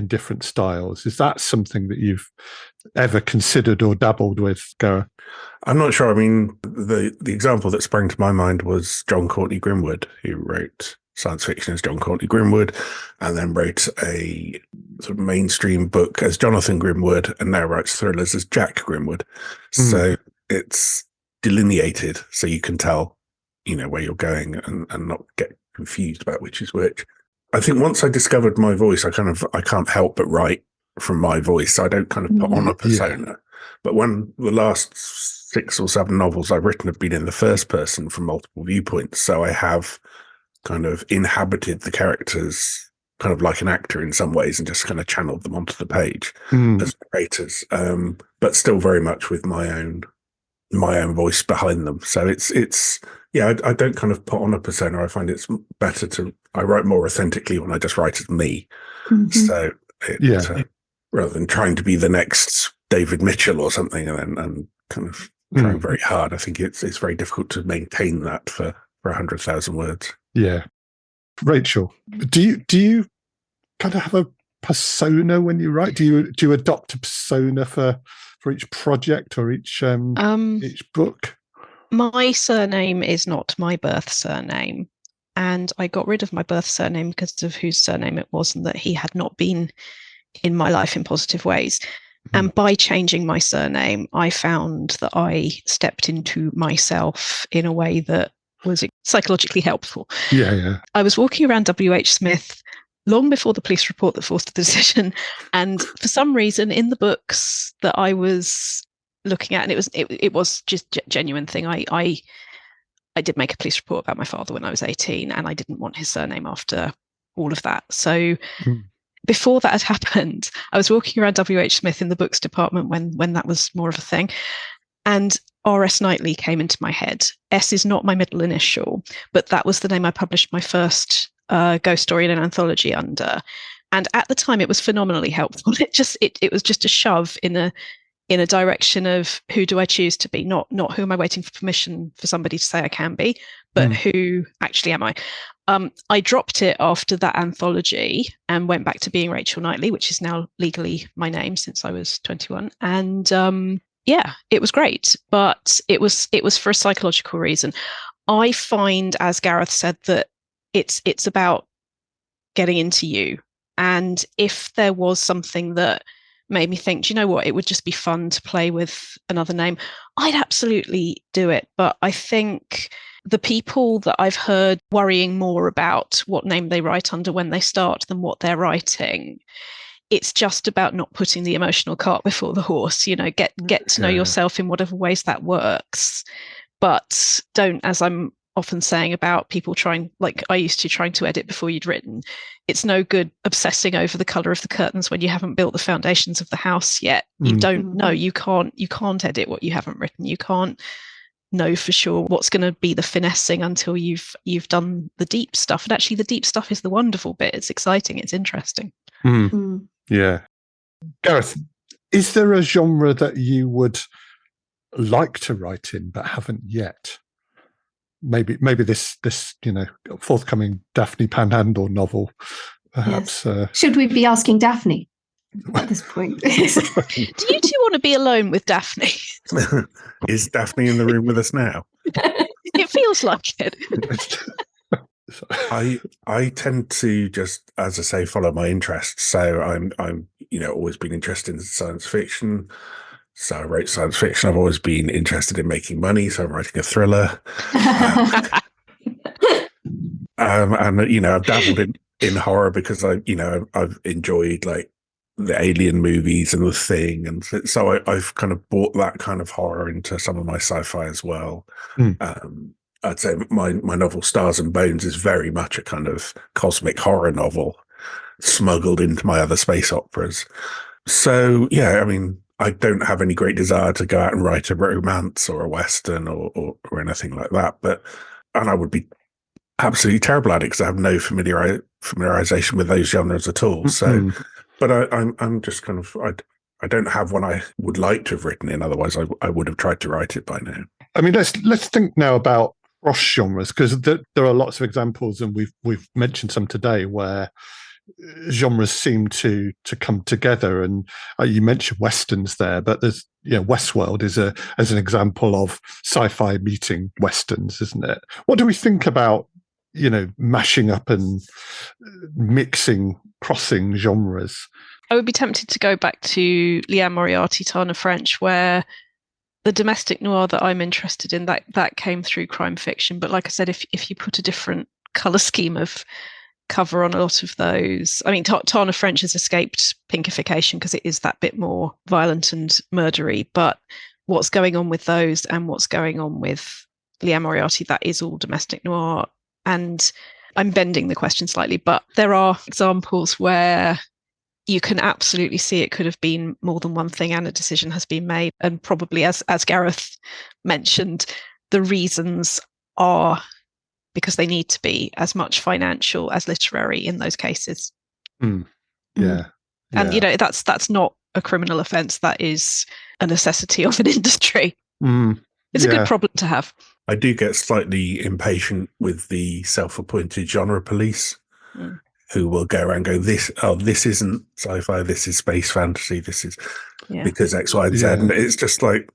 different styles? Is that something that you've ever considered or dabbled with, Gareth? I'm not sure. I mean, the example that sprang to my mind was John Courtney Grimwood, who wrote science fiction as John Courtney Grimwood, and then wrote a sort of mainstream book as Jonathan Grimwood, and now writes thrillers as Jack Grimwood. So it's delineated, so you can tell, where you're going, and not get confused about which is which. I think once I discovered my voice, I can't help but write from my voice. I don't kind of put on a persona. Yeah. But when the last 6 or 7 novels I've written have been in the first person from multiple viewpoints, so I have kind of inhabited the characters kind of like an actor in some ways, and just kind of channeled them onto the page as creators, but still very much with my own voice behind them. So it's I don't kind of put on a persona. I find it's better I write more authentically when I just write as me. So rather than trying to be the next David Mitchell or something, and kind of trying very hard, I think it's very difficult to maintain that for 100,000 words. Yeah. Rachel, do you kind of have a persona when you write? Do you adopt a persona for each project or each book? My surname is not my birth surname, and I got rid of my birth surname because of whose surname it was, and that he had not been in my life in positive ways. And by changing my surname, I found that I stepped into myself in a way that was psychologically helpful. Yeah. I was walking around WH Smith long before the police report that forced the decision, and for some reason in the books that I was looking at, and it was just a genuine thing, I did make a police report about my father when I was 18, and I didn't want his surname after all of that. So before that had happened, I was walking around WH Smith in the books department when that was more of a thing, and R.S. Knightley came into my head. S is not my middle initial, but that was the name I published my first ghost story in an anthology under. And at the time, it was phenomenally helpful. It was just a shove in a direction of who do I choose to be, not who am I waiting for permission for somebody to say I can be, but who actually am I. I dropped it after that anthology and went back to being Rachel Knightley, which is now legally my name since I was 21. And it was great, but it was for a psychological reason. I find, as Gareth said, that it's about getting into you. And if there was something that made me think, do you know what, it would just be fun to play with another name, I'd absolutely do it. But I think the people that I've heard worrying more about what name they write under when they start than what they're writing, it's just about not putting the emotional cart before the horse. Get to know yourself in whatever ways that works, but don't, as I'm often saying about people trying to edit before you'd written, it's no good obsessing over the color of the curtains when you haven't built the foundations of the house yet. You don't know, you can't edit what you haven't written. You can't know for sure what's going to be the finessing until you've done the deep stuff. And actually the deep stuff is the wonderful bit. It's exciting, it's interesting. Yeah. Gareth, is there a genre that you would like to write in but haven't yet? Maybe this forthcoming Daphne Panhandle novel, perhaps. Yes. Should we be asking Daphne at this point? Do you two want to be alone with Daphne? Is Daphne in the room with us now? It feels like it. I tend to just, as I say, follow my interests. So I'm always been interested in science fiction. So I wrote science fiction. I've always been interested in making money. So I'm writing a thriller. And I've dabbled in horror because I've enjoyed like the Alien movies and The Thing, and so I've kind of brought that kind of horror into some of my sci-fi as well. I'd say my novel Stars and Bones is very much a kind of cosmic horror novel smuggled into my other space operas. So yeah, I mean, I don't have any great desire to go out and write a romance or a Western or anything like that. And I would be absolutely terrible at it because I have no familiarization with those genres at all. So, but I'm just kind of, I don't have one I would like to have written in. Otherwise, I would have tried to write it by now. I mean, let's think now about cross genres, because there are lots of examples, and we've mentioned some today where genres seem to come together. And you mentioned westerns there, but there's Westworld is as an example of sci-fi meeting westerns, isn't it? What do we think about mashing up and mixing, crossing genres? I would be tempted to go back to Liane Moriarty, Tana French, where the domestic noir that I'm interested in, that came through crime fiction. But like I said, if you put a different colour scheme of cover on a lot of those, I mean, Tana French has escaped pinkification because it is that bit more violent and murdery. But what's going on with those and what's going on with Liane Moriarty, that is all domestic noir. And I'm bending the question slightly, but there are examples where you can absolutely see it could have been more than one thing and a decision has been made. And probably, as Gareth mentioned, the reasons are because they need to be as much financial as literary in those cases. Yeah. And, that's not a criminal offence. That is a necessity of an industry. It's a good problem to have. I do get slightly impatient with the self-appointed genre police who will go around and go, this isn't sci-fi, this is space fantasy, this is because X, Y, and Z. And it's just like,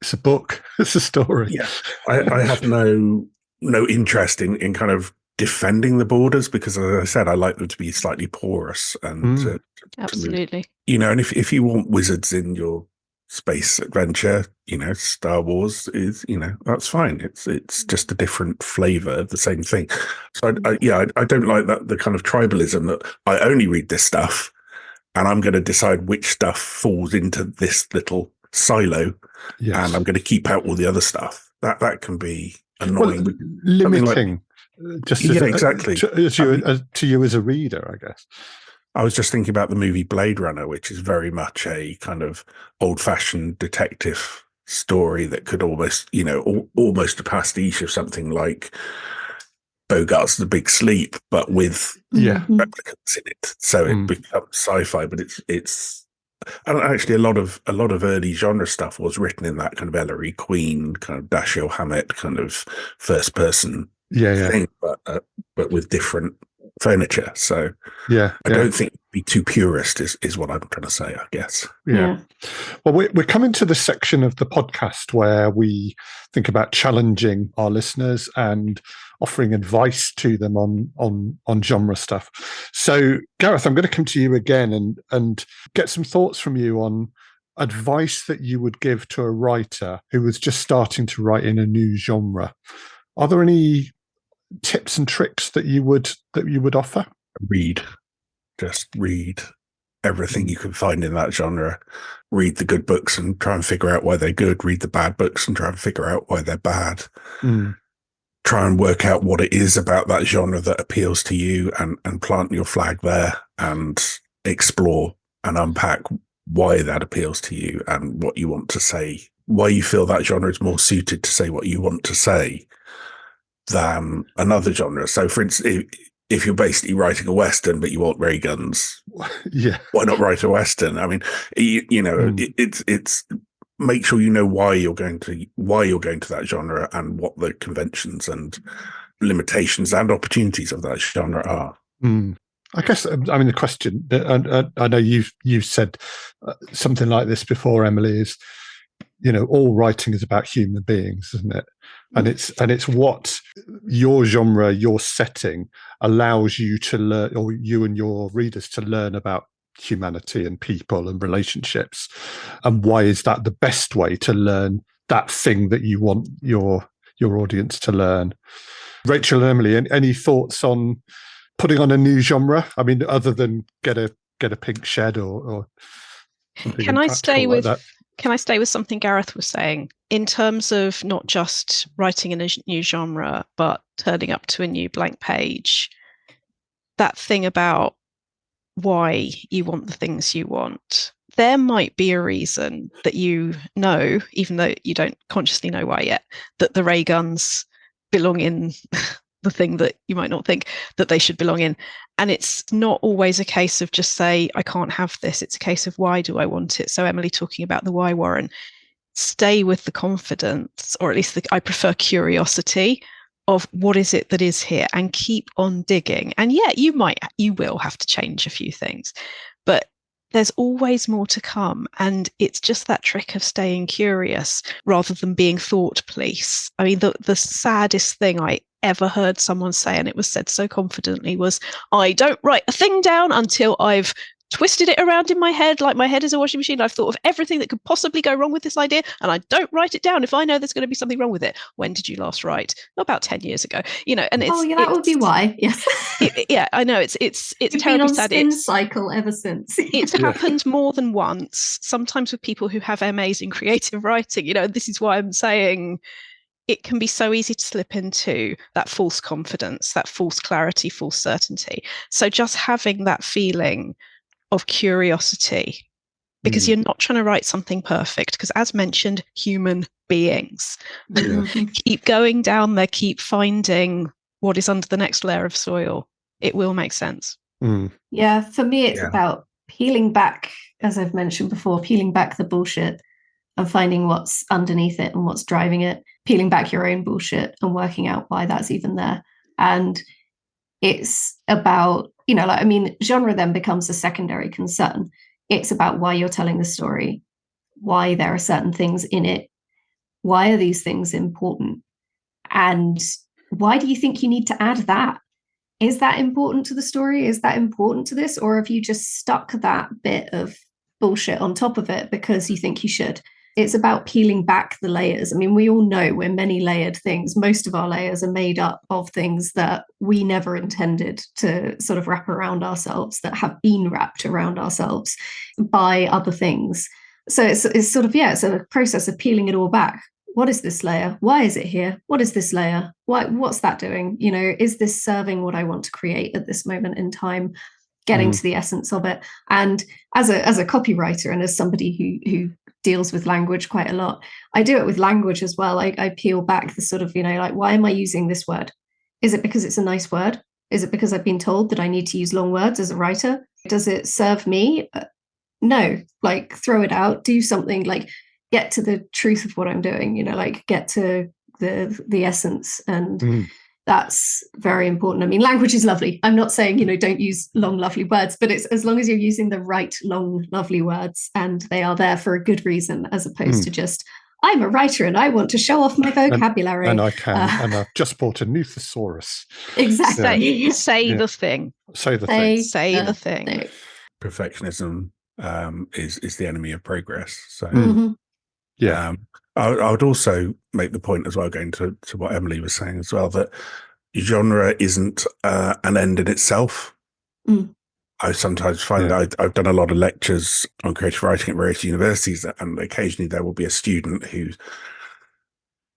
it's a book, it's a story. Yeah. I have no interest in kind of defending the borders because, as I said, I like them to be slightly porous and absolutely. And if you want wizards in your space adventure, Star Wars is, that's fine. It's just a different flavor of the same thing. So I don't like that, the kind of tribalism that I only read this stuff and I'm going to decide which stuff falls into this little silo, and I'm going to keep out all the other stuff. That can be annoying. Well, limiting, exactly. To you as a reader, I guess. I was just thinking about the movie Blade Runner, which is very much a kind of old-fashioned detective story that could almost, almost a pastiche of something like Bogart's The Big Sleep, but with replicants in it. So it becomes sci-fi, but it's and actually a lot of early genre stuff was written in that kind of Ellery Queen, kind of Dashiell Hammett kind of first-person thing, but with different furniture. So I don't think be too purist is what I'm trying to say, I guess. Yeah. Well, we're coming to the section of the podcast where we think about challenging our listeners and offering advice to them on genre stuff. So, Gareth, I'm going to come to you again and get some thoughts from you on advice that you would give to a writer who was just starting to write in a new genre. Are there any tips and tricks that you would offer? Just read everything you can find in that genre. Read the good books and try and figure out why they're good. Read the bad books and try and figure out why they're bad. Try and work out what it is about that genre that appeals to you, and plant your flag there and explore and unpack why that appeals to you and what you want to say, why you feel that genre is more suited to say what you want to say than another genre. So, for instance, if you're basically writing a Western but you want ray guns, why not write a Western? I mean, it's make sure you know why you're going to that genre and what the conventions and limitations and opportunities of that genre are. I guess, the question, and I know you've said something like this before, Emily, is, all writing is about human beings, isn't it? And it's what your genre, your setting allows you to learn, or you and your readers to learn about humanity and people and relationships. And why is that the best way to learn that thing that you want your audience to learn? Rachel and Emily, any thoughts on putting on a new genre? I mean, other than get a pink shed or something. Can I stay like that? Can I stay with something Gareth was saying in terms of not just writing in a new genre, but turning up to a new blank page? That thing about why you want the things you want. There might be a reason that even though you don't consciously know why yet, that the ray guns belong in the thing that you might not think that they should belong in. And it's not always a case of just say, I can't have this. It's a case of why do I want it? So Emily talking about the why, Warren, stay with the confidence, or at least I prefer curiosity of what is it that is here, and keep on digging. And you will have to change a few things, but there's always more to come. And it's just that trick of staying curious rather than being thought police. I mean, the saddest thing I ever heard someone say, and it was said so confidently, was, I don't write a thing down until I've twisted it around in my head like my head is a washing machine. I've thought of everything that could possibly go wrong with this idea, and I don't write it down if I know there's going to be something wrong with it. When did you last write? About 10 years ago. And it's that would be why. Yes. I know it's You've terribly been on sad. spin cycle ever since. It's happened more than once, sometimes with people who have MAs in creative writing. This is why I'm saying it can be so easy to slip into that false confidence, that false clarity, false certainty. So just having that feeling of curiosity, because you're not trying to write something perfect, because as mentioned, human beings. Keep going down there, keep finding what is under the next layer of soil. It will make sense. Yeah, for me it's about peeling back, as I've mentioned before, peeling back the bullshit and finding what's underneath it and what's driving it, peeling back your own bullshit and working out why that's even there. And it's about, genre then becomes a secondary concern. It's about why you're telling the story, why there are certain things in it, why are these things important, and why do you think you need to add that? Is that important to the story? Is that important to this? Or have you just stuck that bit of bullshit on top of it because you think you should. It's about peeling back the layers. I mean, we all know we're many layered things. Most of our layers are made up of things that we never intended to sort of wrap around ourselves, that have been wrapped around ourselves by other things. So it's sort of, it's a process of peeling it all back. What is this layer? Why is it here? What is this layer? What's that doing? You know, is this serving what I want to create at this moment in time? Getting to the essence of it. And as a copywriter and as somebody who deals with language quite a lot, I do it with language as well. I peel back the sort of, you know, like, why am I using this word? Is it because it's a nice word? Is it because I've been told that I need to use long words as a writer? Does it serve me? No, like, throw it out, do something, like, get to the truth of what I'm doing, you know, like, get to the essence. And that's very important. I mean, language is lovely. I'm not saying, you know, don't use long, lovely words, but it's as long as you're using the right long, lovely words and they are there for a good reason, as opposed to just, I'm a writer and I want to show off my vocabulary. And I can. And I've just bought a new thesaurus. Exactly. Say the thing. Say the thing. Say the thing. Perfectionism is the enemy of progress. So, I would also make the point as well, going to what Emily was saying as well, that genre isn't an end in itself. I sometimes find that I've done a lot of lectures on creative writing at various universities, and occasionally there will be a student who's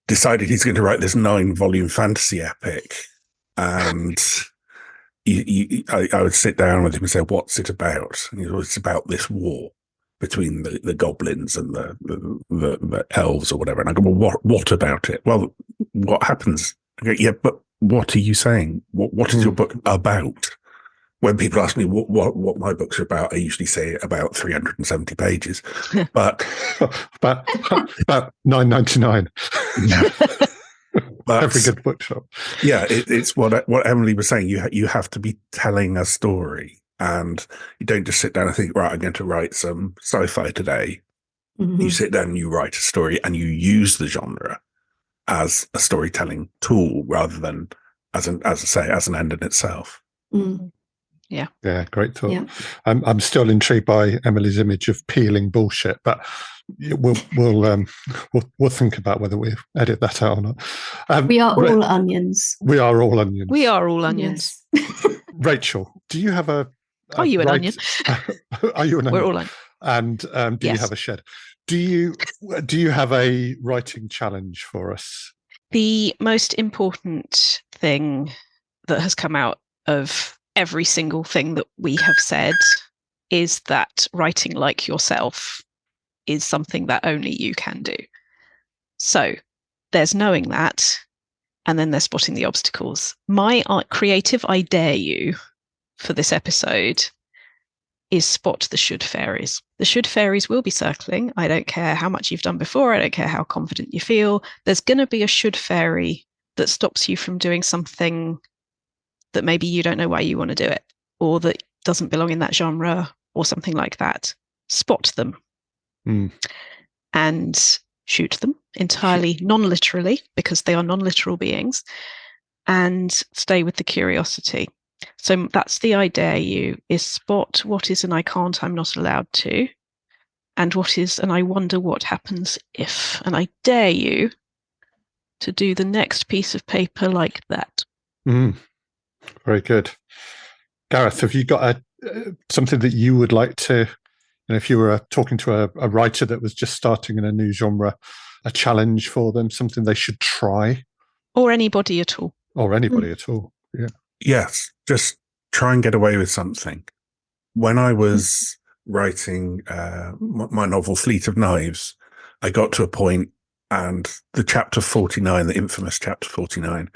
decided he's going to write this 9-volume fantasy epic, and I would sit down with him and say, "What's it about?" And he goes, "It's about this war between the goblins and the elves or whatever." And I go, "Well, what about it?" "Well, what happens?" I go, "Yeah, but what are you saying? What is your book about?" When people ask me what my books are about, I usually say about 370 pages, but about $9.99. But every good bookshop. Yeah, it's what Emily was saying. You have to be telling a story. And you don't just sit down and think, right, I'm going to write some sci-fi today. You sit down and you write a story and you use the genre as a storytelling tool rather than as an end in itself. Yeah, great thought. Yeah. I'm still intrigued by Emily's image of peeling bullshit, but we'll think about whether we edit that out or not. We are all onions. We are all onions. We are all onions. Yes. Rachel, do you have a? Are you an onion? Are you an onion? We're all onions. And do you have a shed? Do you have a writing challenge for us? The most important thing that has come out of every single thing that we have said is that writing like yourself is something that only you can do. So there's knowing that, and then there's spotting the obstacles. My creative I dare you for this episode is spot the should fairies. The should fairies will be circling. I don't care how much you've done before. I don't care how confident you feel. There's going to be a should fairy that stops you from doing something that maybe you don't know why you want to do it, or that doesn't belong in that genre, or something like that. Spot them and shoot them entirely non-literally, because they are non-literal beings, and stay with the curiosity. So that's the I dare you, is spot what is an I can't, I'm not allowed to, and what is an I wonder what happens if. And I dare you to do the next piece of paper like that. Very good. Gareth, have you got something that you would like to, if you were talking to a writer that was just starting in a new genre, a challenge for them, something they should try? Or anybody at all. Or anybody at all, yeah. Yes, just try and get away with something. When I was writing my novel Fleet of Knives, I got to a point, and the chapter 49, the infamous chapter 49,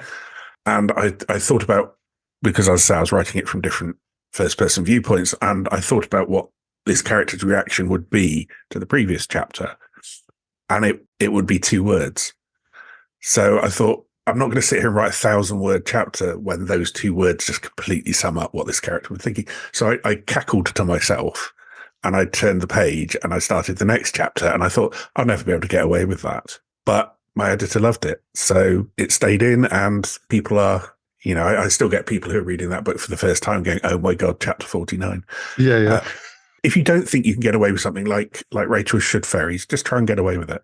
and I thought about, because as I was writing it from different first-person viewpoints, and I thought about what this character's reaction would be to the previous chapter, and it would be 2 words. So I thought, I'm not going to sit here and write a 1,000-word chapter when those 2 words just completely sum up what this character was thinking. So I cackled to myself, and I turned the page and I started the next chapter, and I thought, I'll never be able to get away with that. But my editor loved it. So it stayed in, and people are, I still get people who are reading that book for the first time going, oh my God, chapter 49. Yeah. if you don't think you can get away with something like Rachel should fairies, just try and get away with it.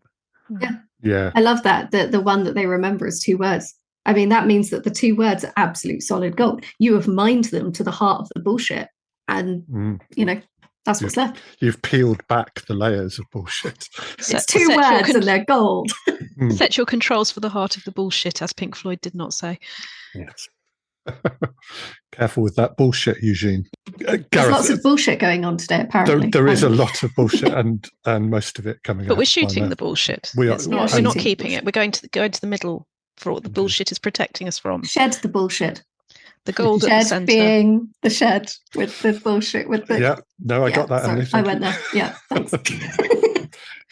Yeah. I love that. The one that they remember is 2 words. I mean, that means that the 2 words are absolute solid gold. You have mined them to the heart of the bullshit. And, that's what's left. You've peeled back the layers of bullshit. It's 2 words and they're gold. Set your controls for the heart of the bullshit, as Pink Floyd did not say. Yes. Careful with that bullshit, Eugene. There's Gareth, lots of bullshit going on today, apparently. There is a lot of bullshit, and most of it coming out. But we're shooting the bullshit. We're not keeping it. We're going to the middle for what the bullshit is protecting us from. Shed the bullshit. The gold shed at the centre. Being the shed with the bullshit. With the I got that. Sorry, I went there. Yeah, thanks.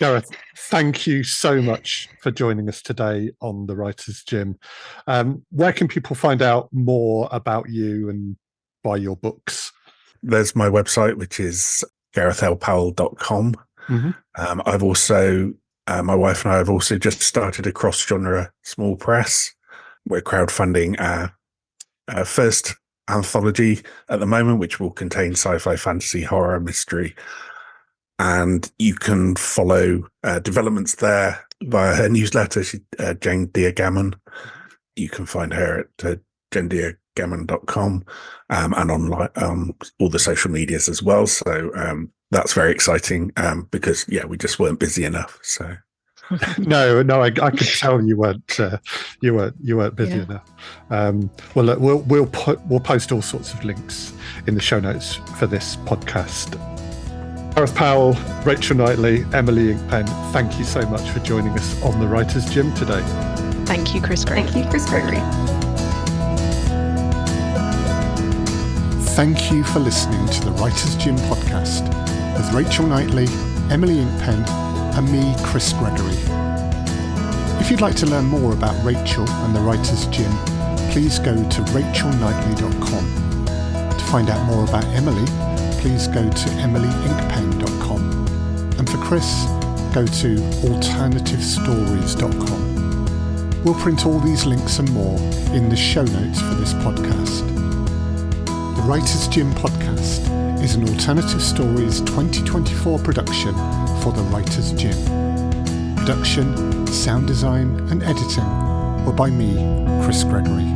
Gareth, thank you so much for joining us today on the Writers' Gym. Where can people find out more about you and buy your books? There's my website, which is GarethLPowell.com. I've also, my wife and I have also just started a cross-genre small press. We're crowdfunding our first anthology at the moment, which will contain sci-fi, fantasy, horror, mystery. And you can follow developments there via her newsletter, Jane Deere Gammon. You can find her at janedeergammon.com and online all the social medias as well. So that's very exciting because we just weren't busy enough. So no, I could tell you weren't busy enough. Well, look, we'll post all sorts of links in the show notes for this podcast. Gareth Powell, Rachel Knightley, Emily Inkpen, thank you so much for joining us on the Writers' Gym today. Thank you, Chris Gregory. Thank you, Chris Gregory. Thank you for listening to the Writers' Gym podcast with Rachel Knightley, Emily Inkpen, and me, Chris Gregory. If you'd like to learn more about Rachel and the Writers' Gym, please go to rachelknightley.com. To find out more about Emily, please go to emilyinkpen.com. And for Chris, go to alternativestories.com. We'll print all these links and more in the show notes for this podcast. The Writers' Gym podcast is an Alternative Stories 2024 production for the Writers' Gym. Production, sound design and editing were by me, Chris Gregory.